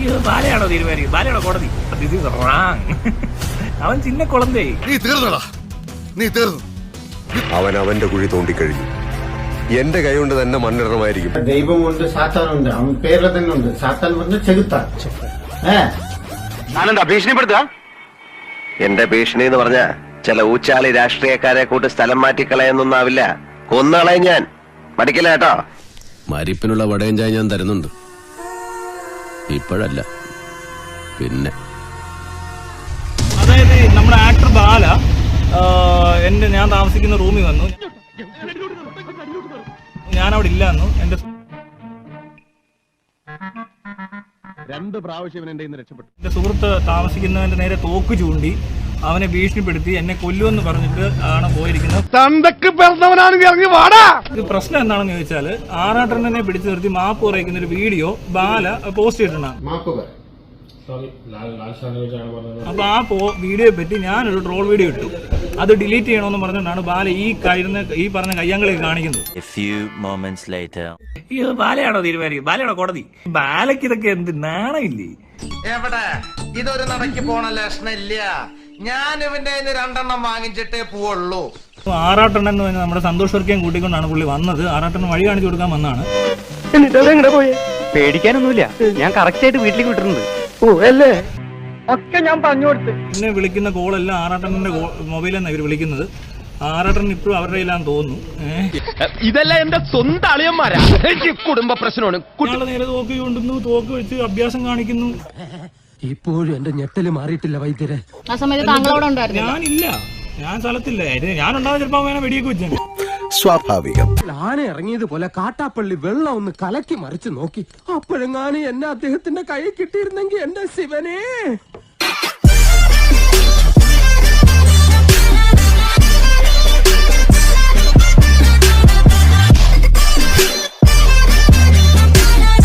ഇത് ബാലയാണോ തീരുമാനിക്കും? ബാലയാണോ കോടതി? This is rang. അവൻ ചിന്ന കുളന്തേ. നീ തീർന്നടാ, നീ തീർന്നു. അവൻ അവന്റെ കുഴി തോണ്ടിക്കഴിഞ്ഞു. എന്റെ കൈ കൊണ്ട് തന്നെ മണ്ണിടണമായിരിക്കും. ദൈവമുണ്ട്, സാത്താനുണ്ട്. അവൻ പേരിൽ തന്നെ ഉണ്ട്. സാത്താൻ പറഞ്ഞ ചെകുത്താൻ. ഞാനെന്താ ഭീഷണിപ്പെടുത്തുക? എന്റെ ഭീഷണി എന്ന് പറഞ്ഞ ചില ഊച്ചാളി രാഷ്ട്രീയക്കാരെ കൂട്ട് സ്ഥലം മാറ്റിക്കളയെന്നൊന്നാവില്ല. കൊന്നുകളയും ഞാൻ. മടിക്കില്ല കേട്ടോ. മരിപ്പിനുള്ള വടയും ചായ ഞാൻ തരുന്നുണ്ട്. ഇപ്പോഴല്ല, പിന്നെ. അതായത് നമ്മുടെ ആക്ടർ ബാല ഞാൻ താമസിക്കുന്ന റൂമിൽ വന്നു. ഞാനവിടെ ഇല്ലാന്നു. എന്റെ 2 പ്രാവശ്യം എന്റെ രക്ഷപ്പെട്ടു. എന്റെ സുഹൃത്ത് താമസിക്കുന്നവന്റെ നേരെ തോക്ക് ചൂണ്ടി അവനെ ഭീഷണിപ്പെടുത്തി എന്നെ കൊല്ലുമെന്ന് പറഞ്ഞിട്ട് ആണ് പോയിരിക്കുന്നത്. ഇത് പ്രശ്നം എന്താണെന്ന് ചോദിച്ചാല് ആറാട്ടനെ പിടിച്ചു നിർത്തി മാപ്പ് പറയിക്കുന്ന ഒരു വീഡിയോ ബാല പോസ്റ്റ് ചെയ്തിട്ടുണ്ടാണ്. അപ്പൊ ആ വീഡിയോയെ പറ്റി ഞാനൊരു ട്രോൾ വീഡിയോ ഇട്ടു. അത് ഡിലീറ്റ് ചെയ്യണമെന്ന് പറഞ്ഞുകൊണ്ടാണ് ബാല ഈ പറഞ്ഞ കയ്യാങ്കളി കാണിക്കുന്നത്. ഇത് ബാലയാണോ തീരുമാനിക്കും? ബാലയാണോ കോടതി? ബാലയ്ക്ക് ഇതൊക്കെ എന്ത് നാണമില്ലേ? എവിടെ ഇതൊരു നടക്കി പോണ ലക്ഷണില്ല. ഞാൻ ഇവന്റെ 2 വാങ്ങിച്ചിട്ടേ പോവുള്ളൂ. ആറാട്ടെണ്ണൻ എന്ന് പറഞ്ഞാൽ നമ്മുടെ സന്തോഷ് വർക്കിയും കൂട്ടിക്കൊണ്ടാണ് പുള്ളി വന്നത്. ആറാട്ടെണ്ണൻ വഴി കാണിച്ചു കൊടുക്കാൻ വന്നാണ്. പേടിക്കാനൊന്നുമില്ല, ഞാൻ കറക്റ്റ് ആയിട്ട് വീട്ടിലേക്ക് വിട്ടിട്ടുണ്ട്. ഒക്കെ ഞാൻ പറഞ്ഞു കൊടുത്ത്. എന്നെ വിളിക്കുന്ന കോളെല്ലാം ആറാട്ടണ്ണന്റെ മൊബൈലിൽ നിന്നാണ് ഇവർ വിളിക്കുന്നത്. ആറാട്ടണ്ണൻ ഇപ്പോഴും അവരുടെ കയ്യിലാന്ന് തോന്നുന്നു. ഇതെല്ലാം എന്റെ സ്വന്തം അളിയന്മാരാ. കുടുംബ പ്രശ്നമാണ്. കുട്ടികളെ നേരെ തോക്ക് കൊണ്ടുന്നു, തോക്ക് വെച്ച് അഭ്യാസം കാണിക്കുന്നു. ഇപ്പോഴും എന്റെ ഞെട്ടല് മാറിയിട്ടില്ല വൈദ്യരെ. ആ സമയത്ത് താങ്കളോട് ഉണ്ടായിരുന്നു? ഞാനില്ല, ഞാൻ സ്ഥലത്തില്ല. ഞാനുണ്ടാകുന്ന ചിലപ്പോ അവനെ വെടിയൊക്കെ വെച്ചു. സ്വാഭാവികം. ആന ഇറങ്ങിയതുപോലെ കാട്ടാപ്പള്ളി വെള്ളം ഒന്ന് കലക്കി മറിച്ച് നോക്കി. അപ്പോഴെങ്ങാനും എന്നെ അദ്ദേഹത്തിന്റെ കൈ കിട്ടിയിരുന്നെങ്കിൽ എന്റെ ശിവനെ.